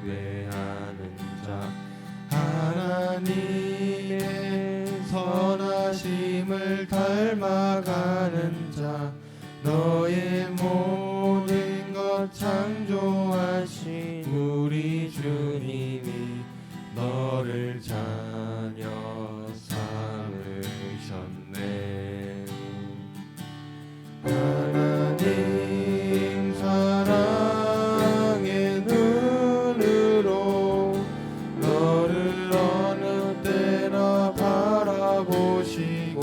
경배하는 자 하나님의 선하심을 닮아가는 자 너의 모든 것 창조하신 우리 주님이 너를 자녀 삼으셨네. 하나님 사랑의 눈으로 너를 어느 때나 바라보시고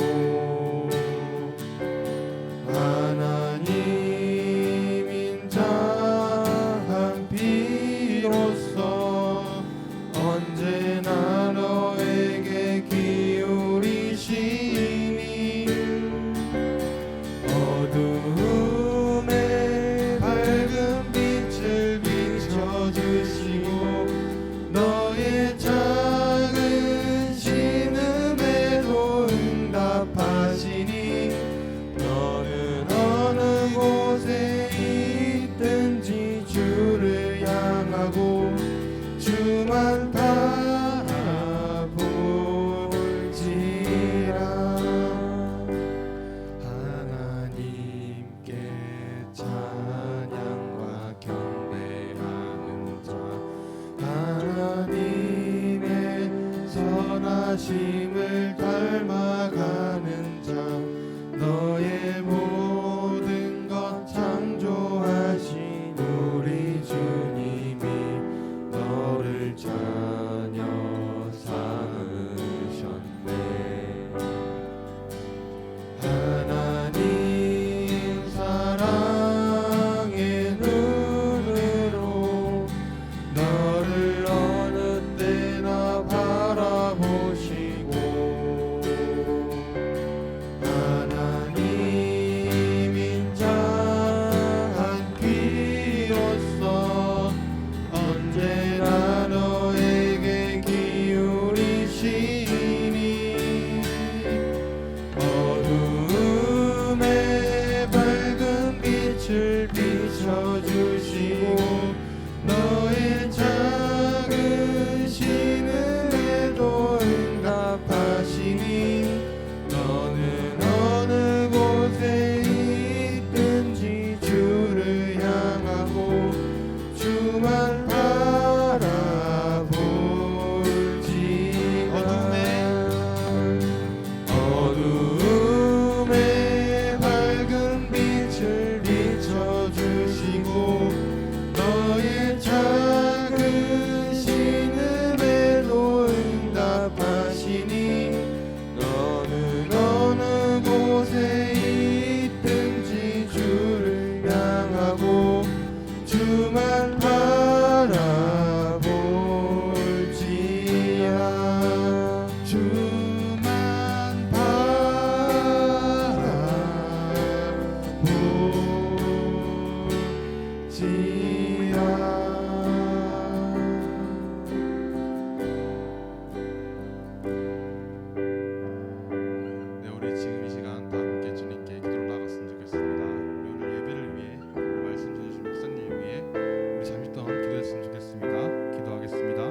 하나님 인자한 피로써 언제나 너에게 기울이시니 어두움에 밝은 빛을 비춰주시고 너의 작은 신음에도 응답하시니 너는 어느 곳에 있든지 주를 향하고 주만 바라볼지라. 하나님께 찬양과 경배하는 자 하나님의 선하심을 닮아가는 자 너의 모든 것 창조하신 우리 주님이 너를 자녀 삼으셨네. 하나님 사랑의 눈으로 너를 어느 때나 바라보시고 하나님 인자한 귀로써 언제나 너에게 기울이시니 어두움에 밝은 빛을 비춰주시고 너의 작은 신음에도 응답하시니 너는 어느 곳에 있든지 주를 향하고 주만 어두움에 밝은 빛을 비춰주시고 너의 작은 신음에도 응답하시니 너는 어느 곳에 있든지 주를 향하고 주만 바라볼지라. 주만 바라볼지라. 네, 우리 지금 이 시간 다 함께 주님께 기도를 나갔으면 좋겠습니다. 우리 오늘 예배를 위해 말씀 전해주신 목사님 위해 우리 잠시 동안 기도했으면 좋겠습니다. 기도하겠습니다.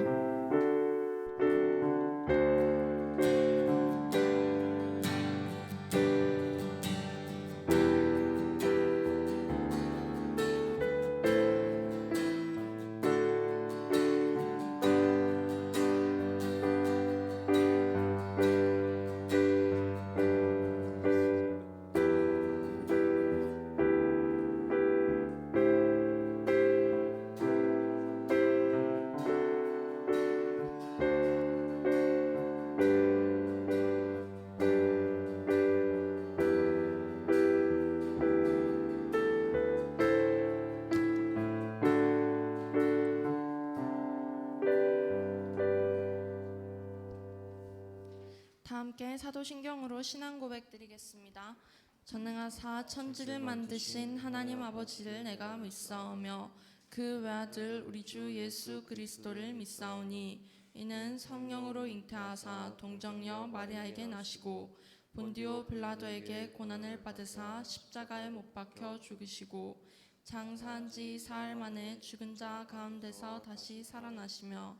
다 함께 사도신경으로 신앙 고백 드리겠습니다. 전능하사 천지를 만드신 하나님 아버지를 내가 믿사오며 그 외아들 우리 주 예수 그리스도를 믿사오니 이는 성령으로 잉태하사 동정녀 마리아에게 나시고 본디오 빌라도에게 고난을 받으사 십자가에 못 박혀 죽으시고 장사한 지 사흘 만에 죽은 자 가운데서 다시 살아나시며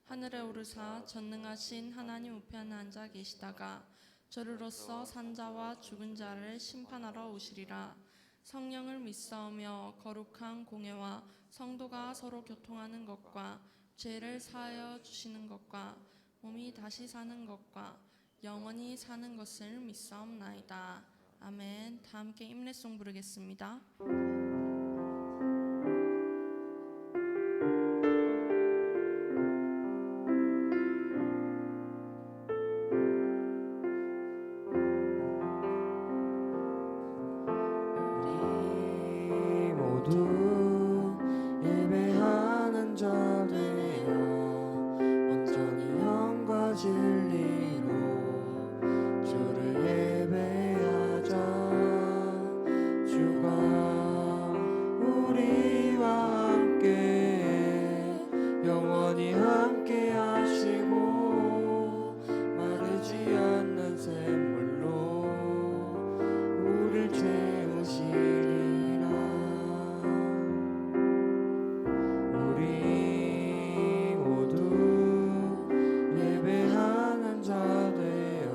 하늘에 오르사 전능하신 하나님 우편에 앉아 계시다가 저르로서 산자와 죽은 자를 심판하러 오시리라. 성령을 믿사오며 거룩한 공예와 성도가 서로 교통하는 것과 죄를 사하여 주시는 것과 몸이 다시 사는 것과 영원히 사는 것을 믿사옵나이다. 아멘. 다 함께 임례송 부르겠습니다. 우리 모두 예배하는 자 되어 온전히 영과 진리로 주를 예배하자. 주가 우리와 함께 영원히 함께 하시고 마르지 않는 샘물로 우리를 채우시리라. 우리 모두 예배하는 자 되어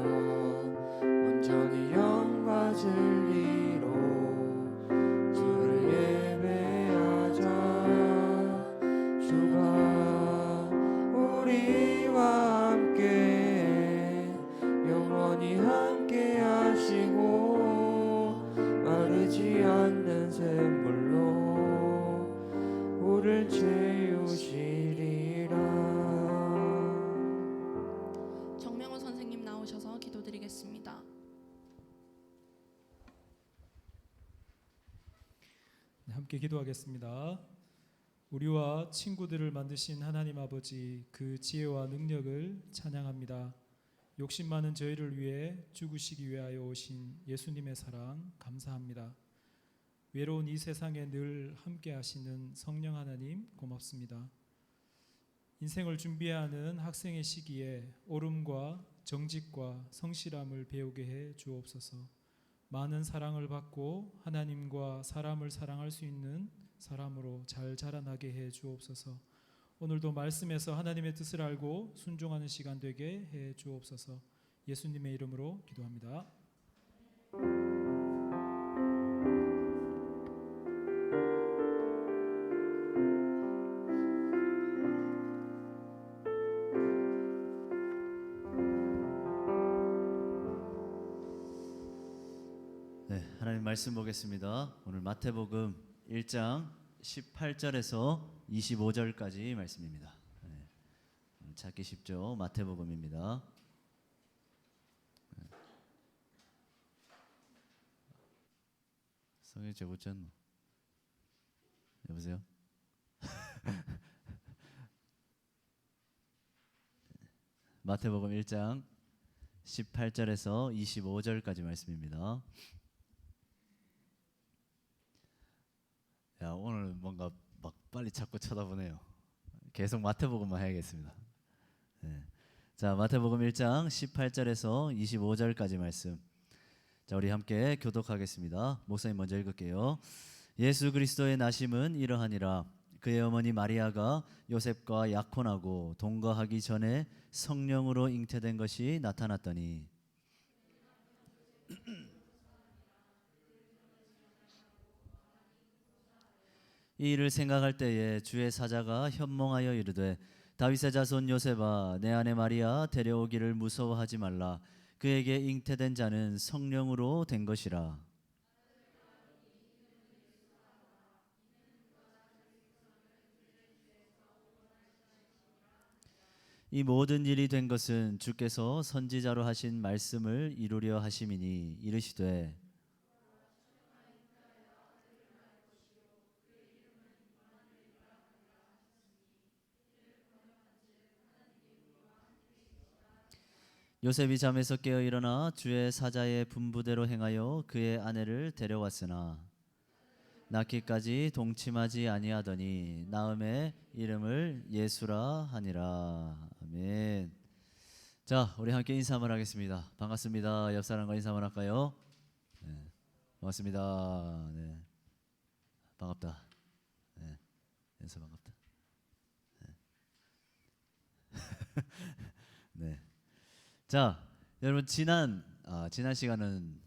온전히 영과 진리로 주를 예배하자. 주가 우리와 함께 영원히 함께 하시고 마르지 않는 샘물로 우리를 채우시리라. 정명호 선생님 나오셔서 기도드리겠습니다. 네, 함께 기도하겠습니다. 우리와 친구들을 만드신 하나님 아버지, 그 지혜와 능력을 찬양합니다. 욕심 많은 저희를 위해 죽으시기 위하여 오신 예수님의 사랑 감사합니다. 외로운 이 세상에 늘 함께 하시는 성령 하나님 고맙습니다. 인생을 준비하는 학생의 시기에 옳음과 정직과 성실함을 배우게 해 주옵소서. 많은 사랑을 받고 하나님과 사람을 사랑할 수 있는 사람으로 잘 자라나게 해 주옵소서. 오늘도 말씀에서 하나님의 뜻을 알고 순종하는 시간 되게 해 주옵소서. 예수님의 이름으로 기도합니다. 네, 하나님 말씀 보겠습니다. 오늘 마태복음 1장 18절에서 25절까지 말씀입니다. 네, 찾기 쉽죠? 마태복음입니다. 네. 성의 제보전 여보세요? 마태복음 1장 18절에서 25절까지 말씀입니다. 야, 오늘 뭔가 막 빨리 찾고 쳐다보네요. 계속 마태복음만 해야겠습니다. 네. 자, 마태복음 1장 18절에서 25절까지 말씀. 자, 우리 함께 교독하겠습니다. 목사님 먼저 읽을게요. 예수 그리스도의 나심은 이러하니라. 그의 어머니 마리아가 요셉과 약혼하고 동거하기 전에 성령으로 잉태된 것이 나타났더니 이 일을 생각할 때에 주의 사자가 현몽하여 이르되 다윗의 자손 요셉아 내 아내 마리아 데려오기를 무서워하지 말라. 그에게 잉태된 자는 성령으로 된 것이라. 이 모든 일이 된 것은 주께서 선지자로 하신 말씀을 이루려 하심이니 이르시되 요셉이 잠에서 깨어 일어나 주의 사자의 분부대로 행하여 그의 아내를 데려왔으나 낳기까지 동침하지 아니하더니 나음의 이름을 예수라 하니라. 아멘. 자, 우리 함께 인사 한번 하겠습니다. 반갑습니다. 옆 사람과 인사 한번 할까요? 네. 반갑습니다. 네. 반갑다. 네. 연서 반갑다. 네. 자, 여러분 지난 시간은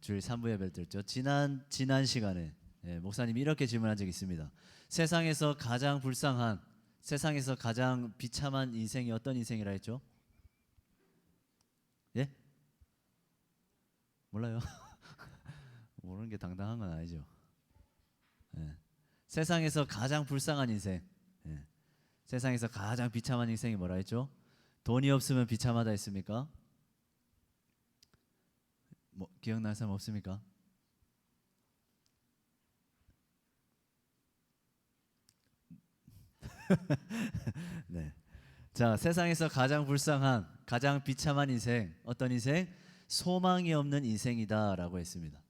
주일 3부 예배를 드렸죠. 지난 시간에 목사님이 이렇게 질문한 적이 있습니다. 세상에서 가장 불쌍한, 세상에서 가장 비참한 인생이 어떤 인생이라 했죠? 예? 몰라요. 모르는 게 당당한 건 아니죠. 예. 세상에서 가장 불쌍한 인생, 예. 세상에서 가장 비참한 인생이 뭐라 했죠? 돈이 없으면 비참하다 했습니까? 뭐 기억날 사람 없습니까? 네. 자, 세상에서 가장 불쌍한, 가장 비참한 인생, 어떤 인생? 소망이 없는 인생이다라고 했습니다.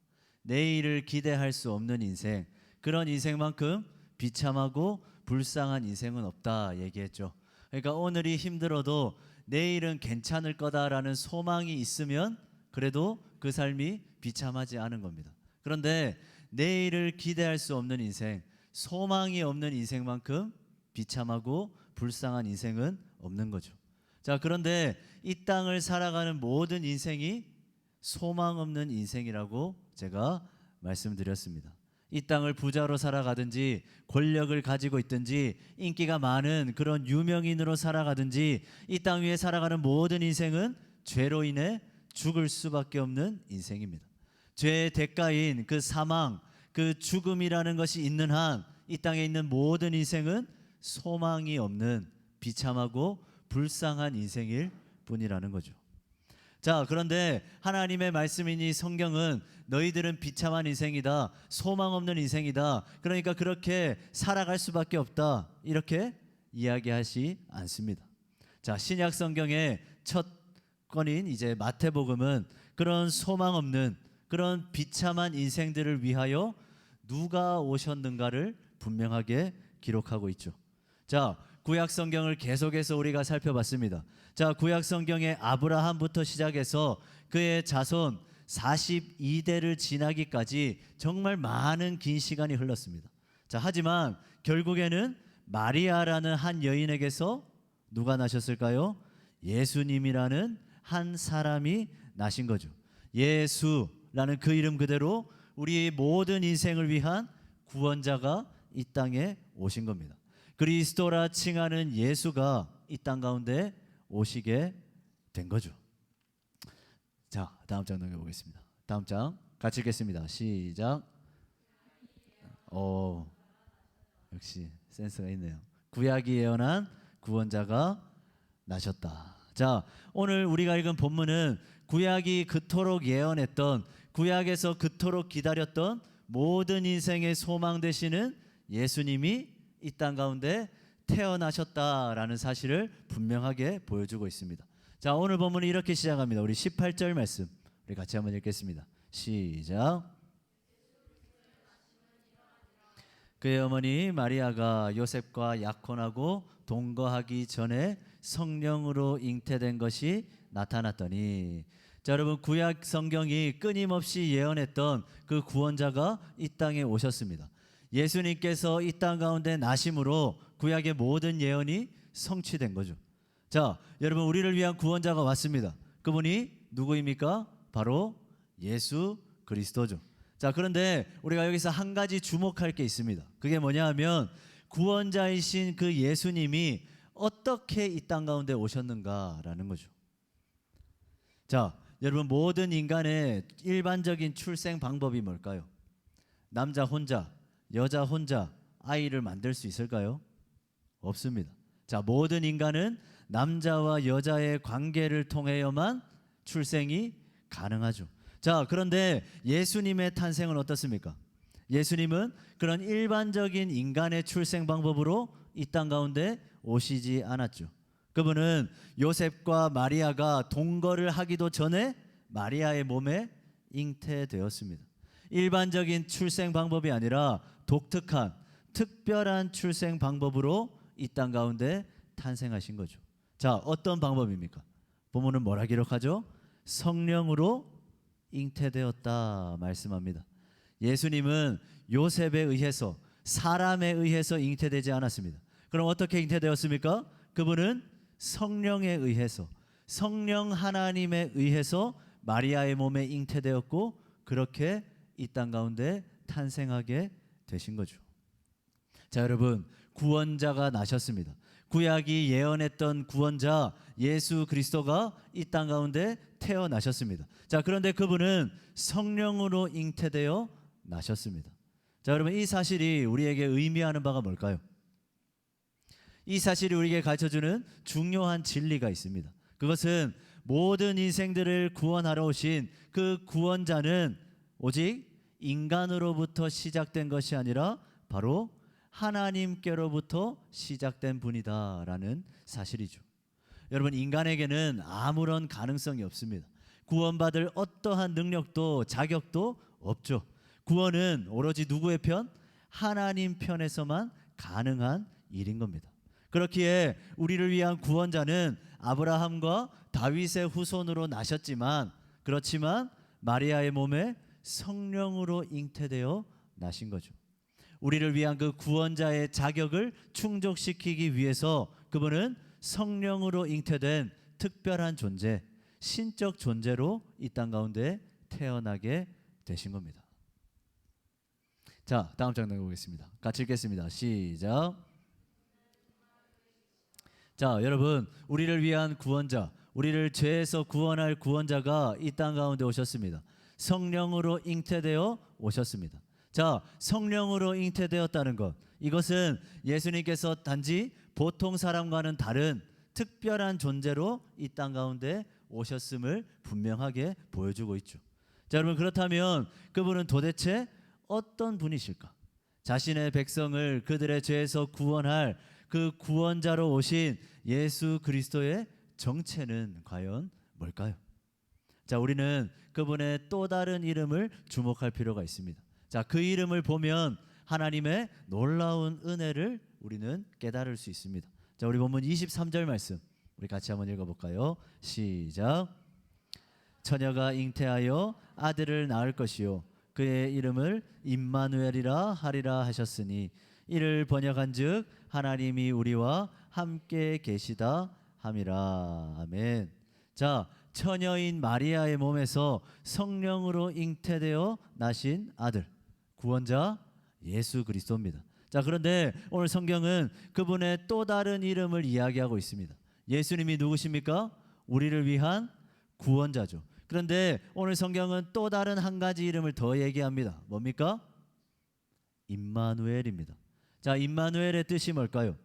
내일을 기대할 수 없는 인생, 그런 인생만큼 비참하고 불쌍한 인생은 없다 얘기했죠. 그러니까 오늘이 힘들어도 내일은 괜찮을 거다라는 소망이 있으면 그래도 그 삶이 비참하지 않은 겁니다. 그런데 내일을 기대할 수 없는 인생, 소망이 없는 인생만큼 비참하고 불쌍한 인생은 없는 거죠. 자, 그런데 이 땅을 살아가는 모든 인생이 소망 없는 인생이라고 제가 말씀드렸습니다. 이 땅을 부자로 살아가든지 권력을 가지고 있든지 인기가 많은 그런 유명인으로 살아가든지 이 땅 위에 살아가는 모든 인생은 죄로 인해 죽을 수밖에 없는 인생입니다. 죄의 대가인 그 사망, 그 죽음이라는 것이 있는 한 이 땅에 있는 모든 인생은 소망이 없는 비참하고 불쌍한 인생일 뿐이라는 거죠. 자, 그런데 하나님의 말씀이니 성경은 너희들은 비참한 인생이다, 소망 없는 인생이다, 그러니까 그렇게 살아갈 수밖에 없다, 이렇게 이야기하지 않습니다. 자, 신약 성경의 첫 권인 이제 마태복음은 그런 소망 없는 그런 비참한 인생들을 위하여 누가 오셨는가를 분명하게 기록하고 있죠. 자, 구약 성경을 계속해서 우리가 살펴봤습니다. 자, 구약 성경의 아브라함부터 시작해서 그의 자손 42대를 지나기까지 정말 많은 긴 시간이 흘렀습니다. 자, 하지만 결국에는 마리아라는 한 여인에게서 누가 나셨을까요? 예수님이라는 한 사람이 나신 거죠. 예수라는 그 이름 그대로 우리 모든 인생을 위한 구원자가 이 땅에 오신 겁니다. 그리스도라 칭하는 예수가 이 땅 가운데 오시게 된 거죠. 자, 다음 장 넘겨보겠습니다. 다음 장 같이 읽겠습니다. 시작. 역시 센스가 있네요. 구약이 예언한 구원자가 나셨다. 자, 오늘 우리가 읽은 본문은 구약이 그토록 예언했던, 구약에서 그토록 기다렸던 모든 인생의 소망 되시는 예수님이 이 땅 가운데 태어나셨다라는 사실을 분명하게 보여주고 있습니다. 자, 오늘 본문은 이렇게 시작합니다. 우리 18절 말씀 우리 같이 한번 읽겠습니다. 시작. 그의 어머니 마리아가 요셉과 약혼하고 동거하기 전에 성령으로 잉태된 것이 나타났더니, 자, 여러분 구약 성경이 끊임없이 예언했던 그 구원자가 이 땅에 오셨습니다. 예수님께서 이 땅 가운데 나심으로 구약의 모든 예언이 성취된 거죠. 자, 여러분 우리를 위한 구원자가 왔습니다. 그분이 누구입니까? 바로 예수 그리스도죠. 자, 그런데 우리가 여기서 한 가지 주목할 게 있습니다. 그게 뭐냐 하면 구원자이신 그 예수님이 어떻게 이 땅 가운데 오셨는가라는 거죠. 자, 여러분 모든 인간의 일반적인 출생 방법이 뭘까요? 남자 혼자, 여자 혼자 아이를 만들 수 있을까요? 없습니다. 자, 모든 인간은 남자와 여자의 관계를 통해야만 출생이 가능하죠. 자, 그런데 예수님의 탄생은 어떻습니까? 예수님은 그런 일반적인 인간의 출생 방법으로 이 땅 가운데 오시지 않았죠. 그분은 요셉과 마리아가 동거를 하기도 전에 마리아의 몸에 잉태되었습니다. 일반적인 출생 방법이 아니라 독특한 특별한 출생 방법으로 이 땅 가운데 탄생하신 거죠. 자, 어떤 방법입니까? 본문은 뭐라 기록하죠? 성령으로 잉태되었다 말씀합니다. 예수님은 요셉에 의해서 사람에 의해서 잉태되지 않았습니다. 그럼 어떻게 잉태되었습니까? 그분은 성령에 의해서, 성령 하나님에 의해서 마리아의 몸에 잉태되었고 그렇게 이 땅 가운데 탄생하게 되신 거죠. 자, 여러분, 구원자가 나셨습니다. 구약이 예언했던 구원자 예수 그리스도가 이 땅 가운데 태어나셨습니다. 자, 그런데 그분은 성령으로 잉태되어 나셨습니다. 자, 여러분, 이 사실이 우리에게 의미하는 바가 뭘까요? 이 사실이 우리에게 가르쳐주는 중요한 진리가 있습니다. 그것은 모든 인생들을 구원하러 오신 그 구원자는 오직 인간으로부터 시작된 것이 아니라 바로 하나님께로부터 시작된 분이다라는 사실이죠. 여러분, 인간에게는 아무런 가능성이 없습니다. 구원받을 어떠한 능력도 자격도 없죠. 구원은 오로지 누구의 편? 하나님 편에서만 가능한 일인 겁니다. 그렇기에 우리를 위한 구원자는 아브라함과 다윗의 후손으로 나셨지만, 그렇지만 마리아의 몸에 성령으로 잉태되어 나신 거죠. 우리를 위한 그 구원자의 자격을 충족시키기 위해서 그분은 성령으로 잉태된 특별한 존재, 신적 존재로 이 땅 가운데 태어나게 되신 겁니다. 자, 다음 장면 보겠습니다. 같이 읽겠습니다. 시작. 자, 여러분, 우리를 위한 구원자, 우리를 죄에서 구원할 구원자가 이 땅 가운데 오셨습니다. 성령으로 잉태되어 오셨습니다. 자, 성령으로 잉태되었다는 것, 이것은 예수님께서 단지 보통 사람과는 다른 특별한 존재로 이 땅 가운데 오셨음을 분명하게 보여주고 있죠. 자, 여러분, 그렇다면 그분은 도대체 어떤 분이실까? 자신의 백성을 그들의 죄에서 구원할 그 구원자로 오신 예수 그리스도의 정체는 과연 뭘까요? 자, 우리는 그분의 또 다른 이름을 주목할 필요가 있습니다. 자, 그 이름을 보면 하나님의 놀라운 은혜를 우리는 깨달을 수 있습니다. 자, 우리 본문 23절 말씀 우리 같이 한번 읽어볼까요? 시작. 처녀가 잉태하여 아들을 낳을 것이요 그의 이름을 임마누엘이라 하리라 하셨으니 이를 번역한즉 하나님이 우리와 함께 계시다 함이라. 아멘. 자, 처녀인 마리아의 몸에서 성령으로 잉태되어 나신 아들, 구원자 예수 그리스도입니다. 자, 그런데 오늘 성경은 그분의 또 다른 이름을 이야기하고 있습니다. 예수님이 누구십니까? 우리를 위한 구원자죠. 그런데 오늘 성경은 또 다른 한 가지 이름을 더 얘기합니다. 뭡니까? 임마누엘입니다. 자, 임마누엘의 뜻이 뭘까요?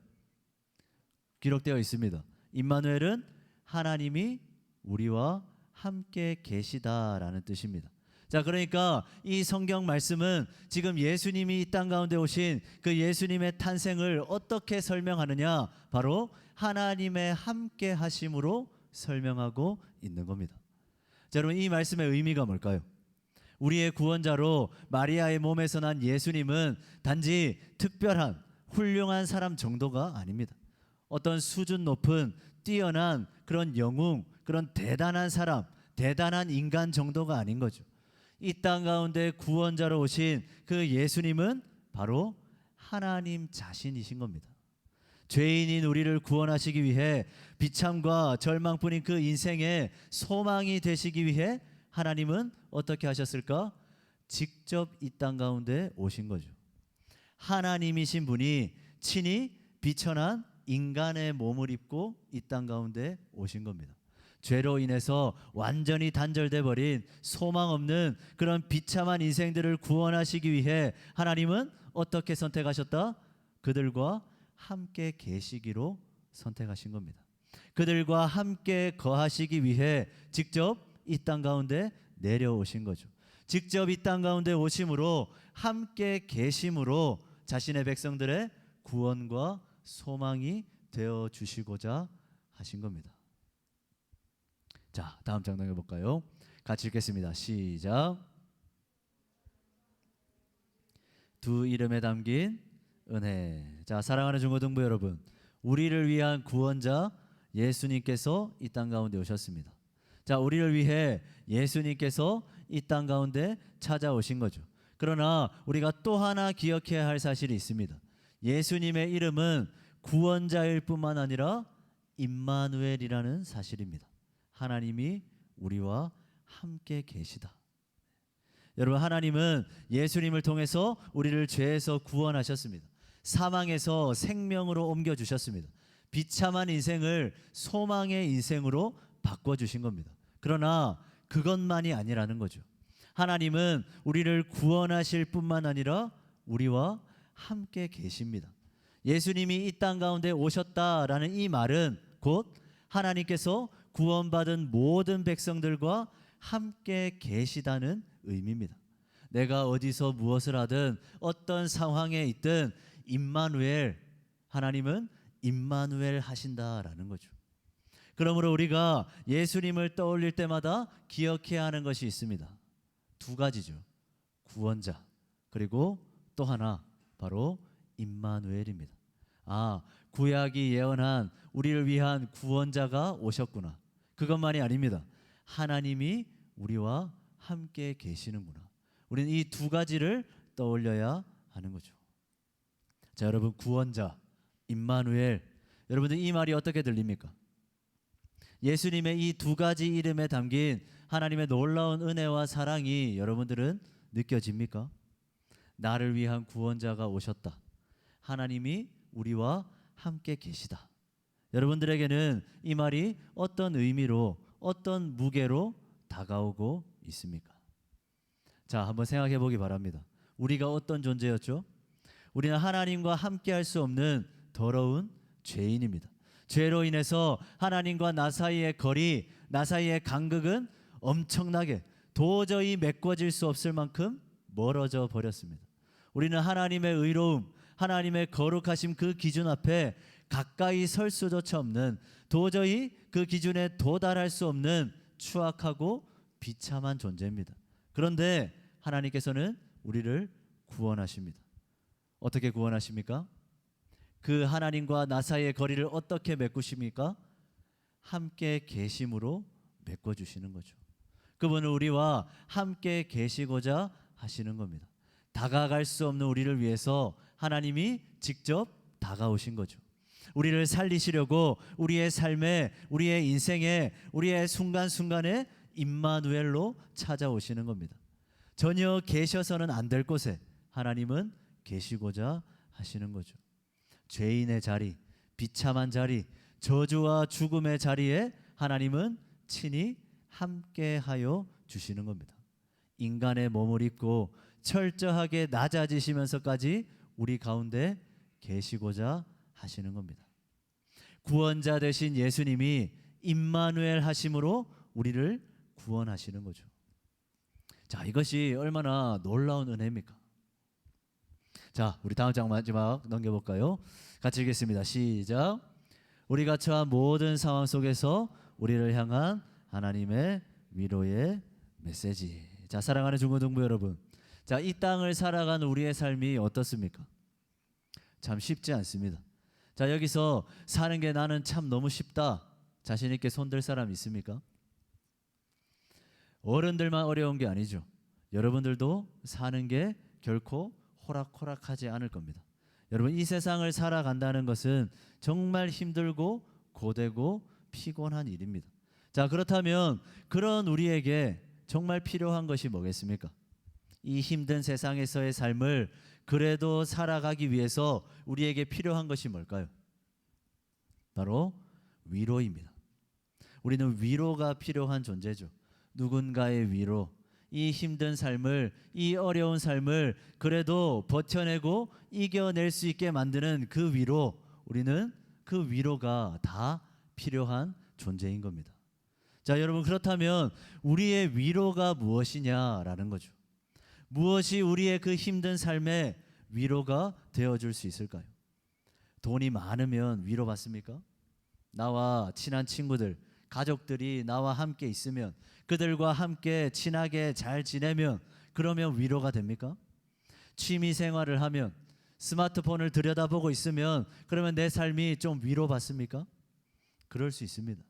기록되어 있습니다. 임마누엘은 하나님이 우리와 함께 계시다라는 뜻입니다. 자, 그러니까 이 성경 말씀은 지금 예수님이 이 땅 가운데 오신 그 예수님의 탄생을 어떻게 설명하느냐? 바로 하나님의 함께 하심으로 설명하고 있는 겁니다. 자, 여러분, 이 말씀의 의미가 뭘까요? 우리의 구원자로 마리아의 몸에서 난 예수님은 단지 특별한 훌륭한 사람 정도가 아닙니다. 어떤 수준 높은 뛰어난 그런 영웅, 그런 대단한 사람, 대단한 인간 정도가 아닌 거죠. 이 땅 가운데 구원자로 오신 그 예수님은 바로 하나님 자신이신 겁니다. 죄인인 우리를 구원하시기 위해 비참과 절망뿐인 그 인생의 소망이 되시기 위해 하나님은 어떻게 하셨을까? 직접 이 땅 가운데 오신 거죠. 하나님이신 분이 친히 비천한 인간의 몸을 입고 이 땅 가운데 오신 겁니다. 죄로 인해서 완전히 단절돼 버린 소망 없는 그런 비참한 인생들을 구원하시기 위해 하나님은 어떻게 선택하셨다? 그들과 함께 계시기로 선택하신 겁니다. 그들과 함께 거하시기 위해 직접 이 땅 가운데 내려오신 거죠. 직접 이 땅 가운데 오심으로 함께 계심으로 자신의 백성들의 구원과 소망이 되어 주시고자 하신 겁니다. 자, 다음 장면 볼까요? 같이 읽겠습니다. 시작. 두 이름에 담긴 은혜. 자, 사랑하는 중고등부 여러분, 우리를 위한 구원자 예수님께서 이 땅 가운데 오셨습니다. 자, 우리를 위해 예수님께서 이 땅 가운데 찾아오신 거죠. 그러나 우리가 또 하나 기억해야 할 사실이 있습니다. 예수님의 이름은 구원자일 뿐만 아니라 임마누엘이라는 사실입니다. 하나님이 우리와 함께 계시다. 여러분, 하나님은 예수님을 통해서 우리를 죄에서 구원하셨습니다. 사망에서 생명으로 옮겨주셨습니다. 비참한 인생을 소망의 인생으로 바꿔주신 겁니다. 그러나 그것만이 아니라는 거죠. 하나님은 우리를 구원하실 뿐만 아니라 우리와 함께 계십니다. 예수님이 이 땅 가운데 오셨다라는 이 말은 곧 하나님께서 구원받은 모든 백성들과 함께 계시다는 의미입니다. 내가 어디서 무엇을 하든 어떤 상황에 있든 임마누엘, 하나님은 임마누엘 하신다라는 거죠. 그러므로 우리가 예수님을 떠올릴 때마다 기억해야 하는 것이 있습니다. 두 가지죠. 구원자, 그리고 또 하나 바로 임마누엘입니다. 아, 구약이 예언한 우리를 위한 구원자가 오셨구나. 그것만이 아닙니다. 하나님이 우리와 함께 계시는구나. 우리는 이 두 가지를 떠올려야 하는 거죠. 자, 여러분, 구원자, 임마누엘, 여러분들 이 말이 어떻게 들립니까? 예수님의 이 두 가지 이름에 담긴 하나님의 놀라운 은혜와 사랑이 여러분들은 느껴집니까? 나를 위한 구원자가 오셨다. 하나님이 우리와 함께 계시다. 여러분들에게는 이 말이 어떤 의미로, 어떤 무게로 다가오고 있습니까? 자, 한번 생각해 보기 바랍니다. 우리가 어떤 존재였죠? 우리는 하나님과 함께 할 수 없는 더러운 죄인입니다. 죄로 인해서 하나님과 나 사이의 거리, 나 사이의 간극은 엄청나게 도저히 메꿔질 수 없을 만큼 멀어져 버렸습니다. 우리는 하나님의 의로움, 하나님의 거룩하심 그 기준 앞에 가까이 설 수조차 없는, 도저히 그 기준에 도달할 수 없는 추악하고 비참한 존재입니다. 그런데 하나님께서는 우리를 구원하십니다. 어떻게 구원하십니까? 그 하나님과 나 사이의 거리를 어떻게 메꾸십니까? 함께 계심으로 메꿔주시는 거죠. 그분은 우리와 함께 계시고자 하시는 겁니다. 다가갈 수 없는 우리를 위해서 하나님이 직접 다가오신 거죠. 우리를 살리시려고 우리의 삶에, 우리의 인생에, 우리의 순간순간에 임마누엘로 찾아오시는 겁니다. 전혀 계셔서는 안 될 곳에 하나님은 계시고자 하시는 거죠. 죄인의 자리, 비참한 자리, 저주와 죽음의 자리에 하나님은 친히 함께하여 주시는 겁니다. 인간의 몸을 입고 철저하게 낮아지시면서까지 우리 가운데 계시고자 하시는 겁니다. 구원자 되신 예수님이 임마누엘 하심으로 우리를 구원하시는 거죠. 자, 이것이 얼마나 놀라운 은혜입니까? 자, 우리 다음 장 마지막 넘겨볼까요? 같이 읽겠습니다. 시작. 우리가 처한 모든 상황 속에서 우리를 향한 하나님의 위로의 메시지. 자, 사랑하는 중고등부 여러분, 자, 이 땅을 살아가는 우리의 삶이 어떻습니까? 참 쉽지 않습니다. 자, 여기서 사는 게 나는 참 너무 쉽다, 자신 있게 손들 사람 있습니까? 어른들만 어려운 게 아니죠. 여러분들도 사는 게 결코 호락호락하지 않을 겁니다. 여러분, 이 세상을 살아간다는 것은 정말 힘들고 고되고 피곤한 일입니다. 자, 그렇다면 그런 우리에게 정말 필요한 것이 뭐겠습니까? 이 힘든 세상에서의 삶을 그래도 살아가기 위해서 우리에게 필요한 것이 뭘까요? 바로 위로입니다. 우리는 위로가 필요한 존재죠. 누군가의 위로, 이 힘든 삶을, 이 어려운 삶을 그래도 버텨내고 이겨낼 수 있게 만드는 그 위로, 우리는 그 위로가 다 필요한 존재인 겁니다. 자, 여러분, 그렇다면 우리의 위로가 무엇이냐라는 거죠. 무엇이 우리의 그 힘든 삶에 위로가 되어줄 수 있을까요? 돈이 많으면 위로받습니까? 나와 친한 친구들, 가족들이 나와 함께 있으면, 그들과 함께 친하게 잘 지내면, 그러면 위로가 됩니까? 취미 생활을 하면, 스마트폰을 들여다보고 있으면, 그러면 내 삶이 좀 위로받습니까? 그럴 수 있습니다.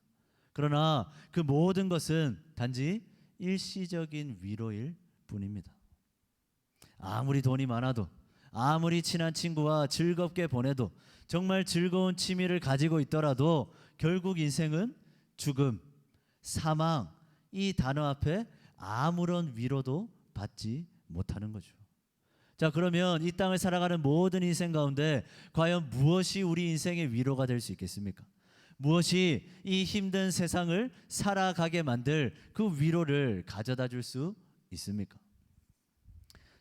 그러나 그 모든 것은 단지 일시적인 위로일 뿐입니다. 아무리 돈이 많아도, 아무리 친한 친구와 즐겁게 보내도, 정말 즐거운 취미를 가지고 있더라도 결국 인생은 죽음, 사망, 이 단어 앞에 아무런 위로도 받지 못하는 거죠. 자, 그러면 이 땅을 살아가는 모든 인생 가운데 과연 무엇이 우리 인생의 위로가 될 수 있겠습니까? 무엇이 이 힘든 세상을 살아가게 만들 그 위로를 가져다 줄 수 있습니까?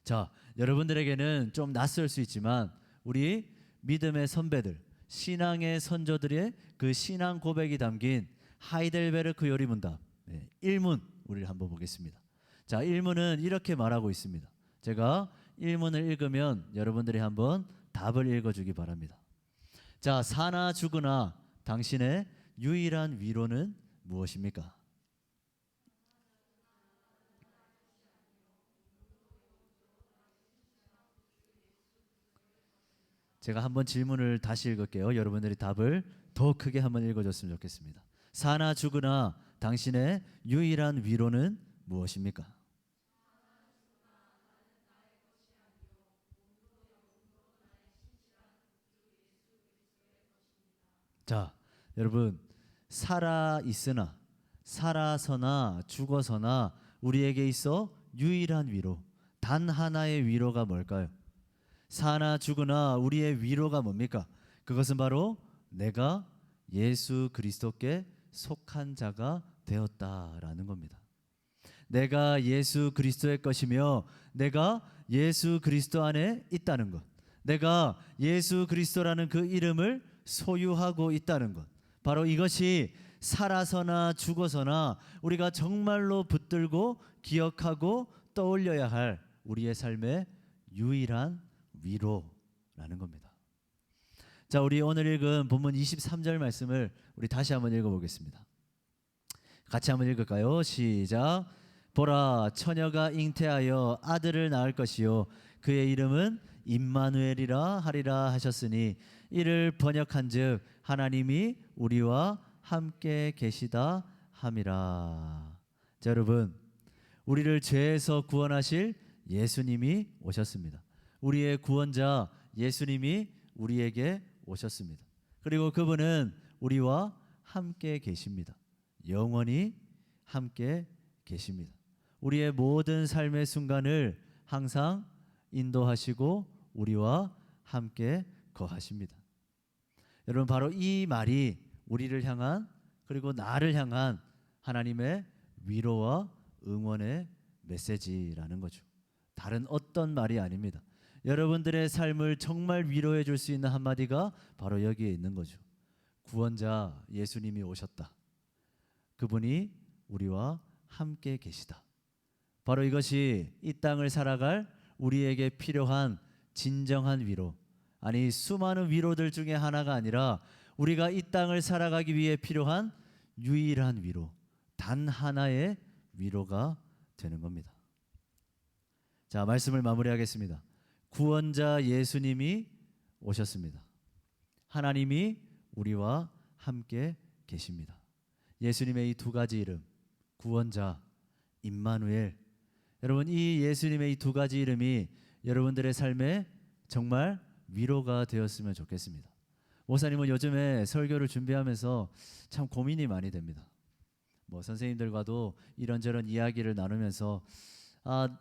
자, 여러분들에게는 좀 낯설 수 있지만 우리 믿음의 선배들, 신앙의 선조들의 그 신앙 고백이 담긴 하이델베르크 요리문답 1문 우리를 한번 보겠습니다. 자, 1문은 이렇게 말하고 있습니다. 제가 1문을 읽으면 여러분들이 한번 답을 읽어주기 바랍니다. 자, 사나 죽으나 당신의 유일한 위로는 무엇입니까? 제가 한번 질문을 다시 읽을게요. 여러분들이 답을 더 크게 한번 읽어줬으면 좋겠습니다. 사나 죽으나 당신의 유일한 위로는 무엇입니까? 자, 여러분, 살아 있으나, 살아서나 죽어서나 우리에게 있어 유일한 위로, 단 하나의 위로가 뭘까요? 사나 죽으나 우리의 위로가 뭡니까? 그것은 바로 내가 예수 그리스도께 속한 자가 되었다라는 겁니다. 내가 예수 그리스도의 것이며 내가 예수 그리스도 안에 있다는 것, 내가 예수 그리스도라는 그 이름을 소유하고 있다는 것, 바로 이것이 살아서나 죽어서나 우리가 정말로 붙들고 기억하고 떠올려야 할 우리의 삶의 유일한 위로라는 겁니다. 자, 우리 오늘 읽은 본문 23절 말씀을 우리 다시 한번 읽어보겠습니다. 같이 한번 읽을까요? 시작. 보라, 처녀가 잉태하여 아들을 낳을 것이요 그의 이름은 임마누엘이라 하리라 하셨으니 이를 번역한즉 하나님이 우리와 함께 계시다 함이라. 자, 여러분, 우리를 죄에서 구원하실 예수님이 오셨습니다. 우리의 구원자 예수님이 우리에게 오셨습니다. 그리고 그분은 우리와 함께 계십니다. 영원히 함께 계십니다. 우리의 모든 삶의 순간을 항상 인도하시고 우리와 함께 거하십니다. 여러분, 바로 이 말이 우리를 향한, 그리고 나를 향한 하나님의 위로와 응원의 메시지라는 거죠. 다른 어떤 말이 아닙니다. 여러분들의 삶을 정말 위로해 줄 수 있는 한마디가 바로 여기에 있는 거죠. 구원자 예수님이 오셨다. 그분이 우리와 함께 계시다. 바로 이것이 이 땅을 살아갈 우리에게 필요한 진정한 위로, 아니 수많은 위로들 중에 하나가 아니라 우리가 이 땅을 살아가기 위해 필요한 유일한 위로, 단 하나의 위로가 되는 겁니다. 자, 말씀을 마무리하겠습니다. 구원자 예수님이 오셨습니다. 하나님이 우리와 함께 계십니다. 예수님의 이 두 가지 이름, 구원자, 임마누엘. 여러분, 이 예수님의 이 두 가지 이름이 여러분들의 삶에 정말 위로가 되었으면 좋겠습니다. 목사님은 요즘에 설교를 준비하면서 참 고민이 많이 됩니다. 선생님들과도 이런저런 이야기를 나누면서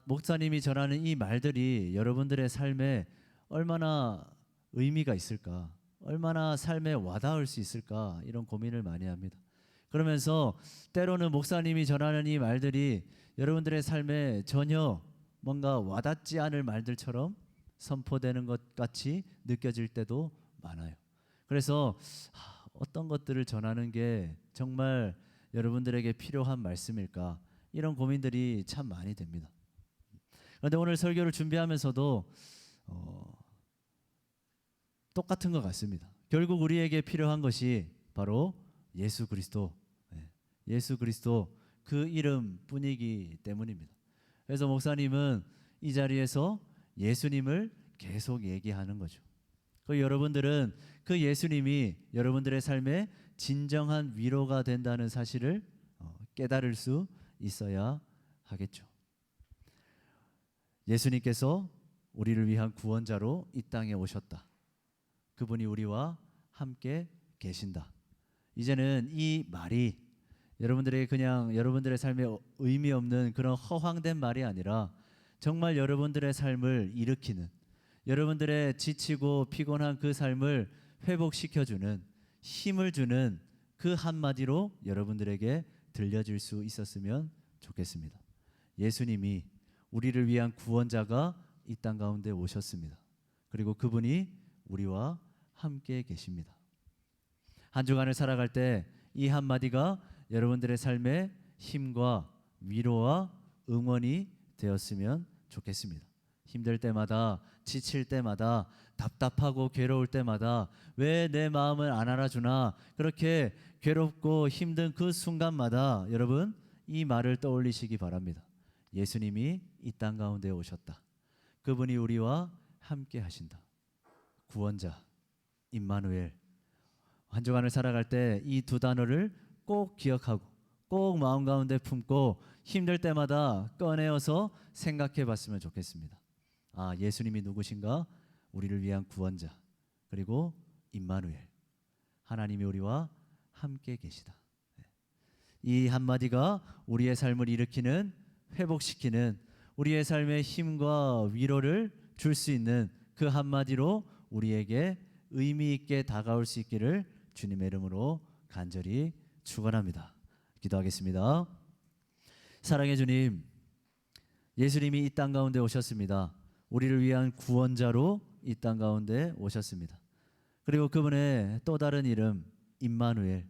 목사님이 전하는 이 말들이 여러분들의 삶에 얼마나 의미가 있을까, 얼마나 삶에 와닿을 수 있을까, 이런 고민을 많이 합니다. 그러면서 때로는 목사님이 전하는 이 말들이 여러분들의 삶에 전혀 뭔가 와닿지 않을 말들처럼 선포되는 것 같이 느껴질 때도 많아요. 그래서 어떤 것들을 전하는 게 정말 여러분들에게 필요한 말씀일까, 이런 고민들이 참 많이 됩니다. 그런데 오늘 설교를 준비하면서도 똑같은 것 같습니다. 결국 우리에게 필요한 것이 바로 예수 그리스도, 예수 그리스도 그 이름뿐이기 때문입니다. 그래서 목사님은 이 자리에서 예수님을 계속 얘기하는 거죠. 그 여러분들은 그 예수님이 여러분들의 삶에 진정한 위로가 된다는 사실을 깨달을 수 있어야 하겠죠. 예수님께서 우리를 위한 구원자로 이 땅에 오셨다. 그분이 우리와 함께 계신다. 이제는 이 말이 여러분들의 그냥 여러분들의 삶에 의미 없는 그런 허황된 말이 아니라 정말 여러분들의 삶을 일으키는, 여러분들의 지치고 피곤한 그 삶을 회복시켜주는, 힘을 주는 그 한마디로 여러분들에게 들려질 수 있었으면 좋겠습니다. 예수님이 우리를 위한 구원자가 이 땅 가운데 오셨습니다. 그리고 그분이 우리와 함께 계십니다. 한 주간을 살아갈 때 이 한마디가 여러분들의 삶에 힘과 위로와 응원이 되었으면 좋겠습니다. 힘들 때마다, 지칠 때마다, 답답하고 괴로울 때마다 왜 내 마음을 안 알아주나, 그렇게 괴롭고 힘든 그 순간마다 여러분 이 말을 떠올리시기 바랍니다. 예수님이 이 땅 가운데 오셨다. 그분이 우리와 함께 하신다. 구원자, 임마누엘. 한 주간을 살아갈 때 이 두 단어를 꼭 기억하고 꼭 마음 가운데 품고 힘들 때마다 꺼내어서 생각해 봤으면 좋겠습니다. 아, 예수님이 누구신가? 우리를 위한 구원자, 그리고 임마누엘, 하나님이 우리와 함께 계시다. 이 한마디가 우리의 삶을 일으키는, 회복시키는, 우리의 삶에 힘과 위로를 줄 수 있는 그 한마디로 우리에게 의미 있게 다가올 수 있기를 주님의 이름으로 간절히 축원합니다. 기도하겠습니다. 사랑의 주님, 예수님이 이 땅 가운데 오셨습니다. 우리를 위한 구원자로 이 땅 가운데 오셨습니다. 그리고 그분의 또 다른 이름 임마누엘,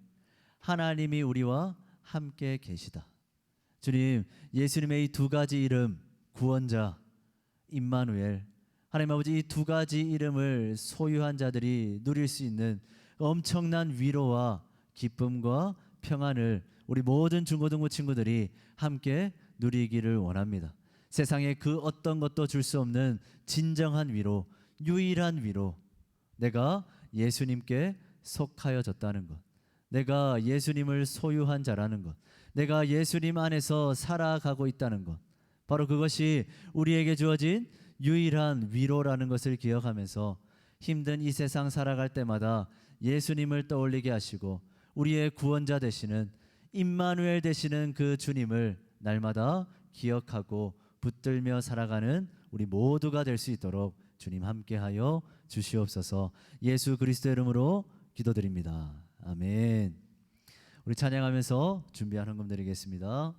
하나님이 우리와 함께 계시다. 주님, 예수님의 이 두 가지 이름, 구원자, 임마누엘, 하나님 아버지, 이 두 가지 이름을 소유한 자들이 누릴 수 있는 엄청난 위로와 기쁨과 평안을 우리 모든 중고등부 친구들이 함께 누리기를 원합니다. 세상에 그 어떤 것도 줄 수 없는 진정한 위로, 유일한 위로, 내가 예수님께 속하여졌다는 것, 내가 예수님을 소유한 자라는 것, 내가 예수님 안에서 살아가고 있다는 것, 바로 그것이 우리에게 주어진 유일한 위로라는 것을 기억하면서 힘든 이 세상 살아갈 때마다 예수님을 떠올리게 하시고 우리의 구원자 되시는 임마누엘 되시는 그 주님을 날마다 기억하고 붙들며 살아가는 우리 모두가 될 수 있도록 주님 함께하여 주시옵소서. 예수 그리스도의 이름으로 기도드립니다. 아멘. 우리 찬양하면서 준비한 헌금 드리겠습니다.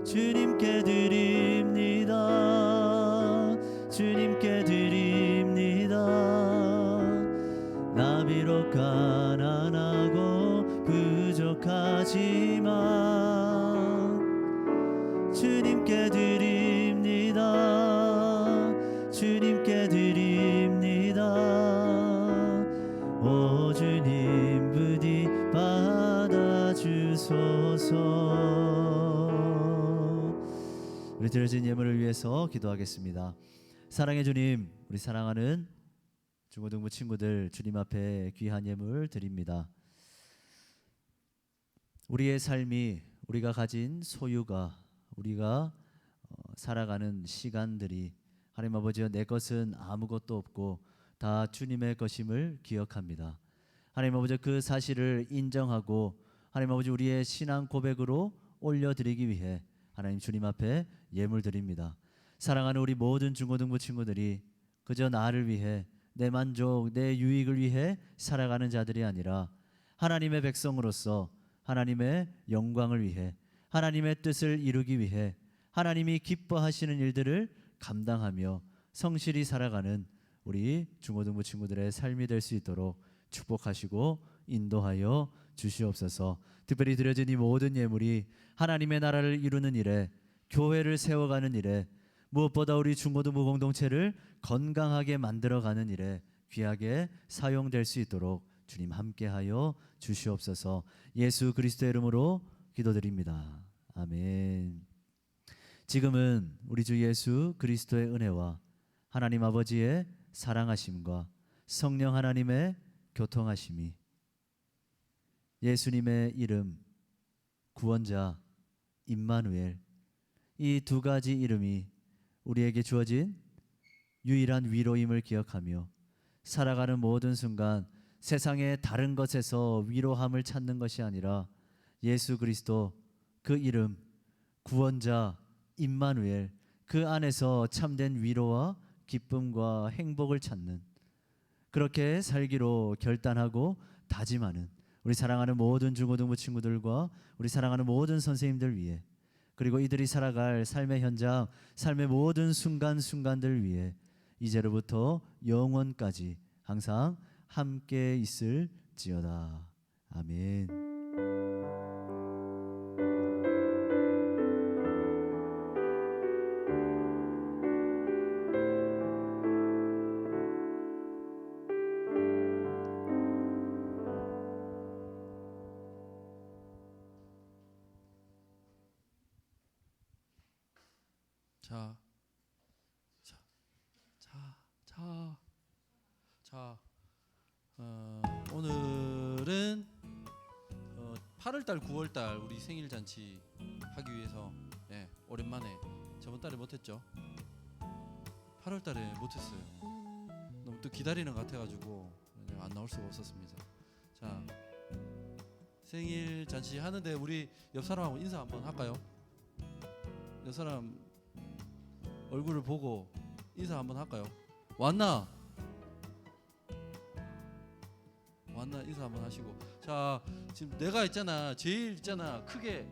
주님께 드립니다. 주님께 드립니다. 나 비록 가난하고 부족하지만 주님께 드립니다. 주님께 드립니다. 오 주님 부디 받아주소서. 우리 드려진 예물을 위해서 기도하겠습니다. 사랑의 주님, 우리 사랑하는 중고등부 친구들 주님 앞에 귀한 예물 드립니다. 우리의 삶이, 우리가 가진 소유가, 우리가 살아가는 시간들이 하나님 아버지여 내 것은 아무것도 없고 다 주님의 것임을 기억합니다. 하나님 아버지 그 사실을 인정하고 하나님 아버지 우리의 신앙 고백으로 올려드리기 위해 하나님 주님 앞에 예물 드립니다. 사랑하는 우리 모든 중고등부 친구들이 그저 나를 위해, 내 만족, 내 유익을 위해 살아가는 자들이 아니라 하나님의 백성으로서 하나님의 영광을 위해, 하나님의 뜻을 이루기 위해 하나님이 기뻐하시는 일들을 감당하며 성실히 살아가는 우리 중고등부 친구들의 삶이 될 수 있도록 축복하시고 인도하여 주시옵소서. 특별히 드려진 이 모든 예물이 하나님의 나라를 이루는 일에, 교회를 세워가는 일에, 무엇보다 우리 중고등부 공동체를 건강하게 만들어가는 일에 귀하게 사용될 수 있도록 주님 함께하여 주시옵소서. 예수 그리스도의 이름으로 기도드립니다. 아멘. 지금은 우리 주 예수 그리스도의 은혜와 하나님 아버지의 사랑하심과 성령 하나님의 교통하심이, 예수님의 이름, 구원자, 임마누엘, 이 두 가지 이름이 우리에게 주어진 유일한 위로임을 기억하며 살아가는 모든 순간 세상의 다른 것에서 위로함을 찾는 것이 아니라 예수 그리스도 그 이름, 구원자 임마누엘, 그 안에서 참된 위로와 기쁨과 행복을 찾는, 그렇게 살기로 결단하고 다짐하는 우리 사랑하는 모든 중고등부 친구들과 우리 사랑하는 모든 선생님들 위해, 그리고 이들이 살아갈 삶의 현장, 삶의 모든 순간순간들 위해 이제로부터 영원까지 항상 함께 있을지어다. 아멘. 자, 자, 자, 자, 자, 오늘은 8월달, 9월달 우리 생일 잔치 하기 위해서 오랜만에 저번 달에 못했죠. 8월달에 못했어요. 너무 또 기다리는 것 같아가지고 안 나올 수가 없었습니다. 자, 생일 잔치 하는데 우리 옆 사람하고 인사 한번 할까요? 옆 사람 얼굴을 보고 인사 한번 할까요? 왔나 인사 한번 하시고. 자, 지금 내가 있잖아, 제일 있잖아 크게